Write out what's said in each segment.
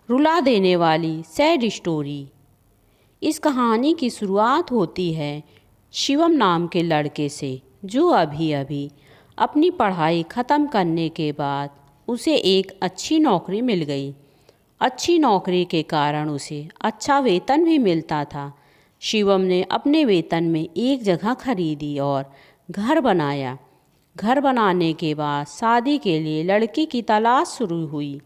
रुला देने वाली सैड स्टोरी। इस कहानी की शुरुआत होती है शिवम नाम के लड़के से, जो अभी अभी अपनी पढ़ाई ख़त्म करने के बाद उसे एक अच्छी नौकरी मिल गई। अच्छी नौकरी के कारण उसे अच्छा वेतन भी मिलता था। शिवम ने अपने वेतन में एक जगह खरीदी और घर बनाया। घर बनाने के बाद शादी के लिए लड़की की तलाश शुरू हुई।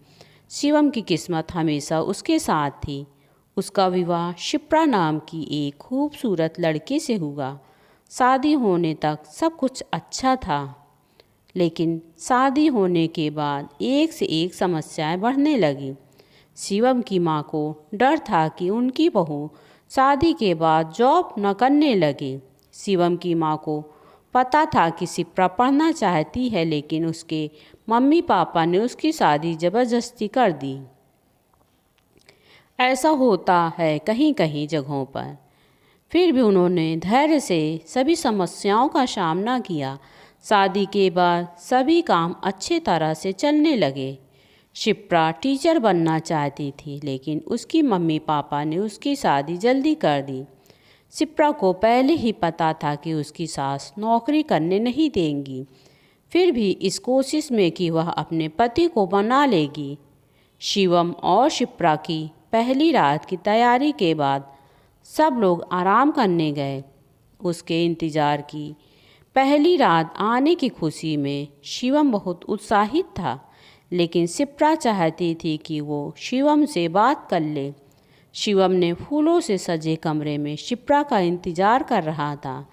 शिवम की किस्मत हमेशा उसके साथ थी। उसका विवाह शिप्रा नाम की एक खूबसूरत लड़की से हुआ। शादी होने तक सब कुछ अच्छा था, लेकिन शादी होने के बाद एक से एक समस्याएं बढ़ने लगी। शिवम की माँ को डर था कि उनकी बहू शादी के बाद जॉब न करने लगे। शिवम की माँ को पता था कि शिप्रा पढ़ना चाहती है, लेकिन उसके मम्मी पापा ने उसकी शादी ज़बरदस्ती कर दी। ऐसा होता है कहीं कहीं जगहों पर। फिर भी उन्होंने धैर्य से सभी समस्याओं का सामना किया। शादी के बाद सभी काम अच्छे तरह से चलने लगे। शिप्रा टीचर बनना चाहती थी, लेकिन उसकी मम्मी पापा ने उसकी शादी जल्दी कर दी। शिप्रा को पहले ही पता था कि उसकी सास नौकरी करने नहीं देंगी, फिर भी इस कोशिश में कि वह अपने पति को मना लेगी। शिवम और शिप्रा की पहली रात की तैयारी के बाद सब लोग आराम करने गए। उसके इंतज़ार की पहली रात आने की खुशी में शिवम बहुत उत्साहित था, लेकिन शिप्रा चाहती थी कि वो शिवम से बात कर ले। शिवम ने फूलों से सजे कमरे में शिप्रा का इंतज़ार कर रहा था।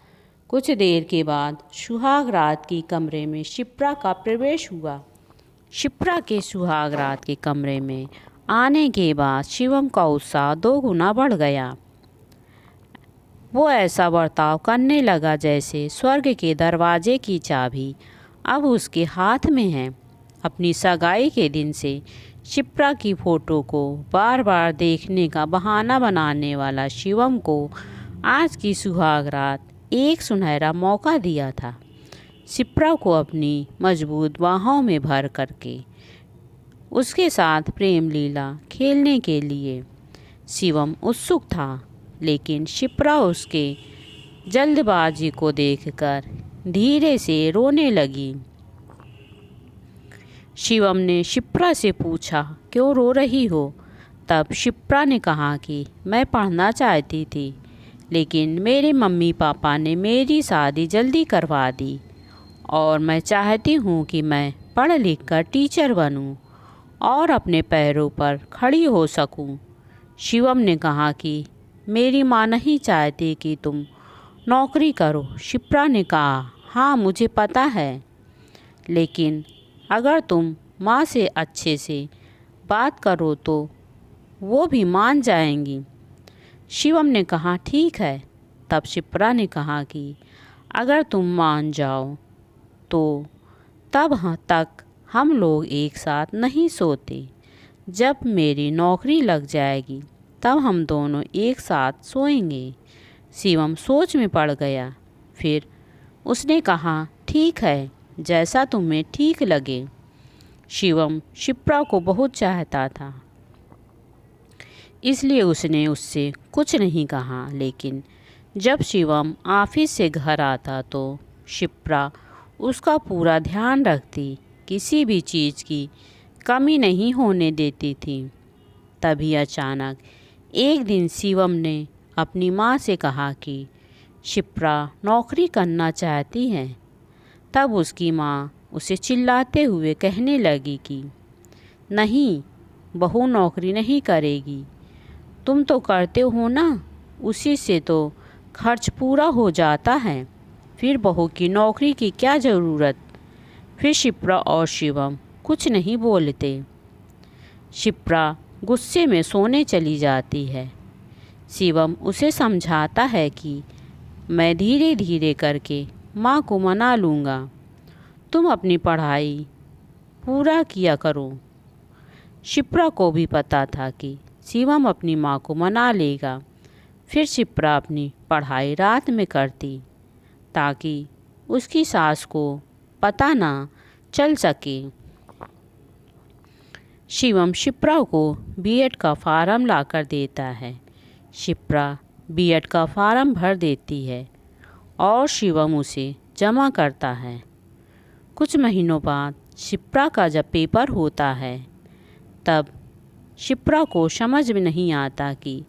कुछ देर के बाद सुहाग रात की कमरे में शिप्रा का प्रवेश हुआ। शिप्रा के सुहाग रात के कमरे में आने के बाद शिवम का उत्साह 2 गुना बढ़ गया। वो ऐसा बर्ताव करने लगा जैसे स्वर्ग के दरवाजे की चाबी अब उसके हाथ में है। अपनी सगाई के दिन से शिप्रा की फ़ोटो को बार बार देखने का बहाना बनाने वाला शिवम को आज की सुहाग रात एक सुनहरा मौका दिया था। शिप्रा को अपनी मजबूत बाहों में भर करके उसके साथ प्रेम लीला खेलने के लिए शिवम उत्सुक था, लेकिन शिप्रा उसके जल्दबाजी को देखकर धीरे से रोने लगी। शिवम ने शिप्रा से पूछा, क्यों रो रही हो? तब शिप्रा ने कहा कि मैं पढ़ना चाहती थी, लेकिन मेरे मम्मी पापा ने मेरी शादी जल्दी करवा दी और मैं चाहती हूँ कि मैं पढ़ लिख कर टीचर बनूँ और अपने पैरों पर खड़ी हो सकूँ। शिवम ने कहा कि मेरी माँ नहीं चाहती कि तुम नौकरी करो। शिप्रा ने कहा, हाँ मुझे पता है, लेकिन अगर तुम माँ से अच्छे से बात करो तो वो भी मान जाएंगी। शिवम ने कहा, ठीक है। तब शिप्रा ने कहा कि अगर तुम मान जाओ तो तब तक हम लोग एक साथ नहीं सोते। जब मेरी नौकरी लग जाएगी तब हम दोनों एक साथ सोएंगे। शिवम सोच में पड़ गया। फिर उसने कहा, ठीक है, जैसा तुम्हें ठीक लगे। शिवम शिप्रा को बहुत चाहता था, इसलिए उसने उससे कुछ नहीं कहा। लेकिन जब शिवम ऑफिस से घर आता तो शिप्रा उसका पूरा ध्यान रखती, किसी भी चीज़ की कमी नहीं होने देती थी। तभी अचानक एक दिन शिवम ने अपनी माँ से कहा कि शिप्रा नौकरी करना चाहती है। तब उसकी माँ उसे चिल्लाते हुए कहने लगी कि नहीं, बहू नौकरी नहीं करेगी। तुम तो करते हो ना, उसी से तो खर्च पूरा हो जाता है, फिर बहू की नौकरी की क्या ज़रूरत। फिर शिप्रा और शिवम कुछ नहीं बोलते। शिप्रा गुस्से में सोने चली जाती है। शिवम उसे समझाता है कि मैं धीरे धीरे करके माँ को मना लूँगा, तुम अपनी पढ़ाई पूरा किया करो। शिप्रा को भी पता था कि शिवम अपनी माँ को मना लेगा। फिर शिप्रा अपनी पढ़ाई रात में करती ताकि उसकी सास को पता ना चल सके। शिवम शिप्रा को बीएड का फार्म लाकर देता है। शिप्रा बीएड का फार्म भर देती है और शिवम उसे जमा करता है। कुछ महीनों बाद शिप्रा का जब पेपर होता है तब शिप्रा को समझ में नहीं आता कि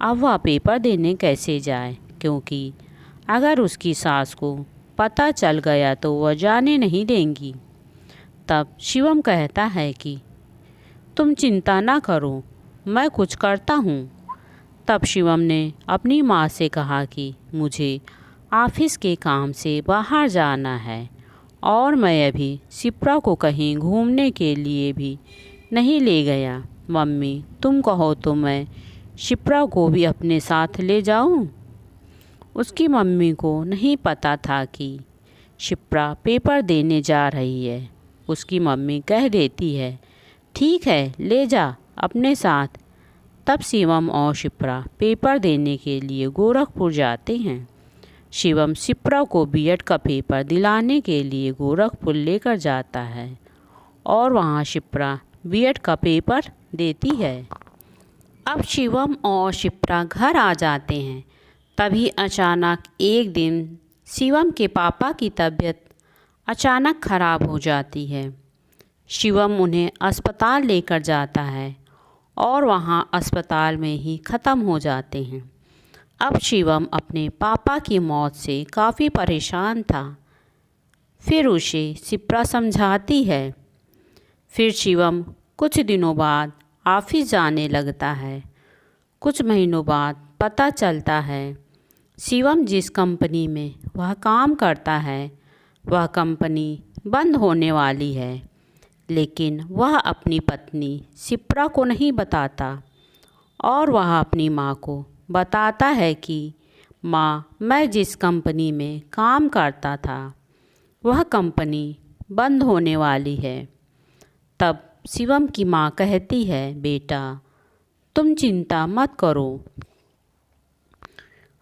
अब वह पेपर देने कैसे जाए, क्योंकि अगर उसकी सास को पता चल गया तो वह जाने नहीं देंगी। तब शिवम कहता है कि तुम चिंता ना करो, मैं कुछ करता हूँ। तब शिवम ने अपनी माँ से कहा कि मुझे ऑफिस के काम से बाहर जाना है और मैं अभी शिप्रा को कहीं घूमने के लिए भी नहीं ले गया। मम्मी तुम कहो तो मैं शिप्रा को भी अपने साथ ले जाऊं? उसकी मम्मी को नहीं पता था कि शिप्रा पेपर देने जा रही है। उसकी मम्मी कह देती है ठीक है ले जा अपने साथ। तब शिवम और शिप्रा पेपर देने के लिए गोरखपुर जाते हैं। शिवम शिप्रा को बीएड का पेपर दिलाने के लिए गोरखपुर लेकर जाता है और वहाँ शिप्रा बीएड का पेपर देती है। अब शिवम और शिप्रा घर आ जाते हैं। तभी अचानक एक दिन शिवम के पापा की तबीयत अचानक खराब हो जाती है। शिवम उन्हें अस्पताल लेकर जाता है और वहाँ अस्पताल में ही ख़त्म हो जाते हैं। अब शिवम अपने पापा की मौत से काफ़ी परेशान था। फिर उसे शिप्रा समझाती है। फिर शिवम कुछ दिनों बाद ऑफिस जाने लगता है। कुछ महीनों बाद पता चलता है शिवम जिस कंपनी में वह काम करता है वह कंपनी बंद होने वाली है, लेकिन वह अपनी पत्नी शिप्रा को नहीं बताता और वह अपनी माँ को बताता है कि माँ मैं जिस कंपनी में काम करता था वह कंपनी बंद होने वाली है। तब शिवम की माँ कहती है बेटा तुम चिंता मत करो,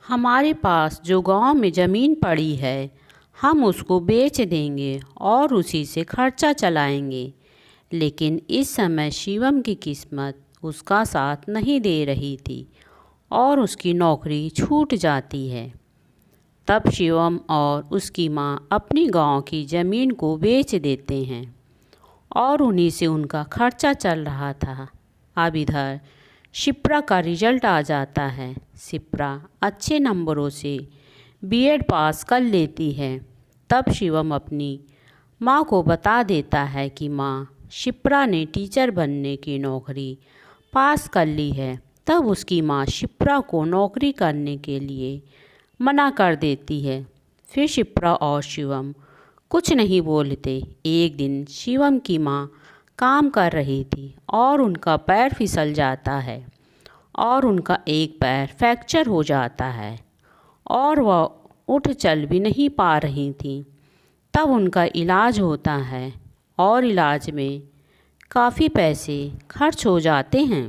हमारे पास जो गांव में ज़मीन पड़ी है हम उसको बेच देंगे और उसी से खर्चा चलाएंगे। लेकिन इस समय शिवम की किस्मत उसका साथ नहीं दे रही थी और उसकी नौकरी छूट जाती है। तब शिवम और उसकी माँ अपनी गांव की ज़मीन को बेच देते हैं और उन्हीं से उनका खर्चा चल रहा था। अब इधर शिप्रा का रिजल्ट आ जाता है। शिप्रा अच्छे नंबरों से बीएड पास कर लेती है। तब शिवम अपनी माँ को बता देता है कि माँ शिप्रा ने टीचर बनने की नौकरी पास कर ली है। तब उसकी माँ शिप्रा को नौकरी करने के लिए मना कर देती है। फिर शिप्रा और शिवम कुछ नहीं बोलते। एक दिन शिवम की माँ काम कर रही थी और उनका पैर फिसल जाता है और उनका एक पैर फ्रैक्चर हो जाता है और वह उठ चल भी नहीं पा रही थी। तब उनका इलाज होता है और इलाज में काफ़ी पैसे खर्च हो जाते हैं।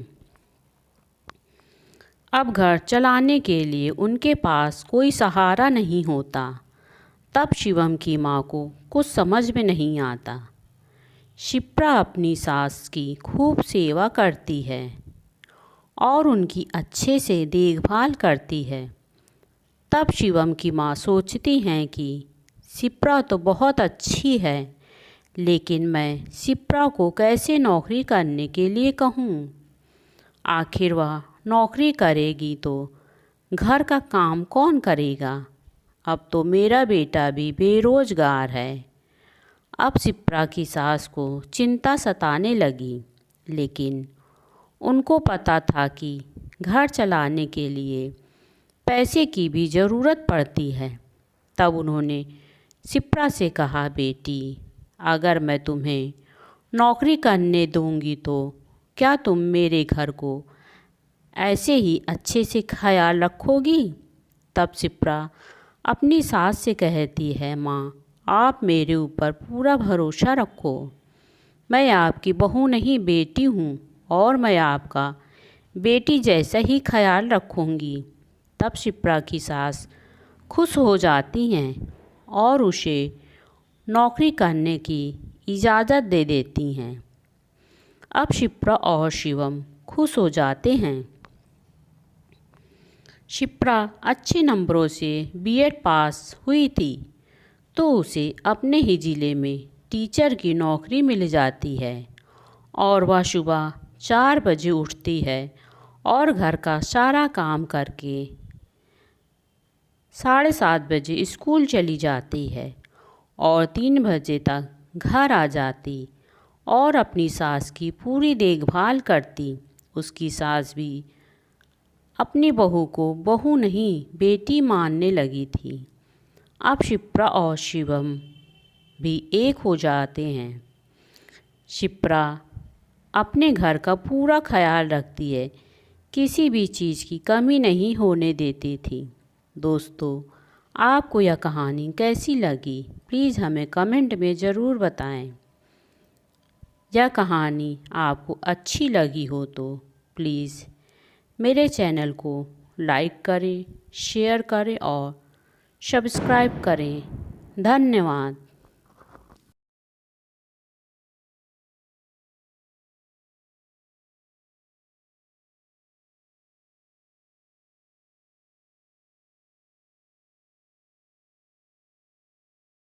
अब घर चलाने के लिए उनके पास कोई सहारा नहीं होता। तब शिवम की माँ को कुछ समझ में नहीं आता। शिप्रा अपनी सास की खूब सेवा करती है और उनकी अच्छे से देखभाल करती है। तब शिवम की माँ सोचती हैं कि शिप्रा तो बहुत अच्छी है, लेकिन मैं शिप्रा को कैसे नौकरी करने के लिए कहूँ? आखिर वह नौकरी करेगी तो घर का काम कौन करेगा? अब तो मेरा बेटा भी बेरोजगार है। अब शिप्रा की सास को चिंता सताने लगी, लेकिन उनको पता था कि घर चलाने के लिए पैसे की भी ज़रूरत पड़ती है। तब उन्होंने शिप्रा से कहा बेटी अगर मैं तुम्हें नौकरी करने दूंगी तो क्या तुम मेरे घर को ऐसे ही अच्छे से ख्याल रखोगी? तब शिप्रा अपनी सास से कहती है माँ आप मेरे ऊपर पूरा भरोसा रखो, मैं आपकी बहू नहीं बेटी हूँ और मैं आपका बेटी जैसा ही ख्याल रखूँगी। तब शिप्रा की सास खुश हो जाती हैं और उसे नौकरी करने की इजाज़त दे देती हैं। अब शिप्रा और शिवम खुश हो जाते हैं। शिप्रा अच्छे नंबरों से बीएड पास हुई थी तो उसे अपने ही ज़िले में टीचर की नौकरी मिल जाती है और वह सुबह 4 बजे उठती है और घर का सारा काम करके 7:30 बजे स्कूल चली जाती है और 3 बजे तक घर आ जाती और अपनी सास की पूरी देखभाल करती। उसकी सास भी अपनी बहू को बहू नहीं बेटी मानने लगी थी। अब शिप्रा और शिवम भी एक हो जाते हैं। शिप्रा अपने घर का पूरा ख्याल रखती है, किसी भी चीज़ की कमी नहीं होने देती थी। दोस्तों, आपको यह कहानी कैसी लगी प्लीज़ हमें कमेंट में ज़रूर बताएं। यह कहानी आपको अच्छी लगी हो तो प्लीज़ मेरे चैनल को लाइक करें, शेयर करें और सब्सक्राइब करें। धन्यवाद।